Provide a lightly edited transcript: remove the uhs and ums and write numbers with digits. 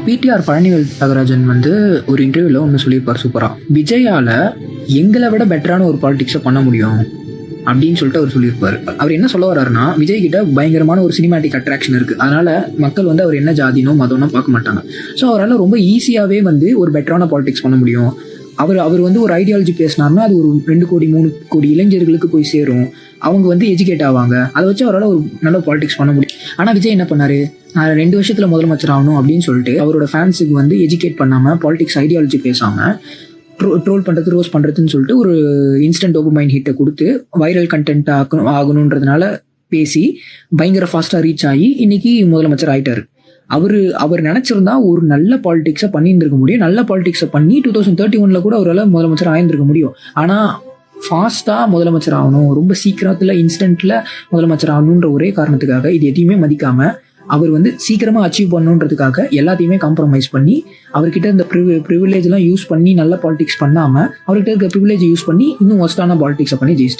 PTR Palanivel Thiagarajan வந்து ஒரு இன்டர்வியூவில் ஒன்று சொல்லியிருப்பார் சூப்பராக. விஜயால எங்களை விட பெட்டரான ஒரு பாலிடிக்ஸை பண்ண முடியும் அப்படின்னு சொல்லிட்டு அவர் சொல்லியிருப்பார். அவர் என்ன சொல்ல வர்றாருன்னா, விஜய் கிட்ட பயங்கரமான ஒரு சினிமேட்டிக் அட்ராக்ஷன் இருக்குது. அதனால மக்கள் வந்து அவர் என்ன ஜாதினோ மதம்னோ பார்க்க மாட்டாங்க. ஸோ அவரால் ரொம்ப ஈஸியாகவே வந்து ஒரு பெட்டரான பாலிடிக்ஸ் பண்ண முடியும். அவர் வந்து ஒரு ஐடியாலஜி பேசினார்னா அது ஒரு 2 கோடி 3 கோடி இளைஞர்களுக்கு போய் சேரும். அவங்க வந்து எஜுகேட் ஆவாங்க. அதை வச்சு அவரால் ஒரு நல்ல பாலிடிக்ஸ் பண்ண முடியும். ஆனால் விஜய் என்ன பண்ணாரு, நான் 2 வருஷத்தில் முதலமைச்சர் ஆகணும் அப்படின்னு சொல்லிட்டு அவரோட ஃபேன்ஸுக்கு வந்து எஜுகேட் பண்ணாமல், பாலிடிக்ஸ் ஐடியாலஜி பேசாமல், ட்ரோல் பண்ணுறது ரோஸ் பண்ணுறதுன்னு சொல்லிட்டு ஒரு இன்ஸ்டன்ட் டோபமைன் ஹிட்டை கொடுத்து வைரல் கண்டென்ட் ஆகணுன்றதுனால பேசி பயங்கர ஃபாஸ்ட்டாக ரீச் ஆகி இன்னைக்கு முதலமைச்சர் ஆகிட்டார். அவர் நினச்சிருந்தா ஒரு நல்ல பாலிடிக்ஸை பண்ணியிருந்திருக்க முடியும். நல்ல பாலிடிக்ஸை பண்ணி 2031 கூட அவரால் முதலமைச்சர் ஆயிருந்திருக்க முடியும். ஆனால் ஃபாஸ்ட்டாக முதலமைச்சர் ஆகணும், ரொம்ப சீக்கிரத்தில் இன்ஸ்டன்ட்டில் முதலமைச்சர் ஆகணுன்ற ஒரே காரணத்துக்காக இது எதையுமே மதிக்காமல் அவர் வந்து சீக்கிரமாக அச்சீவ் பண்ணணுன்றதுக்காக எல்லாத்தையுமே காம்ப்ரமைஸ் பண்ணி அவர்கிட்ட இந்த ப்ரிவிலேஜ்லாம் யூஸ் பண்ணி நல்ல பாலிடிக்ஸ் பண்ணாமல் அவர்கிட்ட இருக்க ப்ரிவிலேஜ் யூஸ் பண்ணி இன்னும் ஒஸ்டான பாலிடிக்ஸை பண்ணி ஜெயிச்சிட்டார்.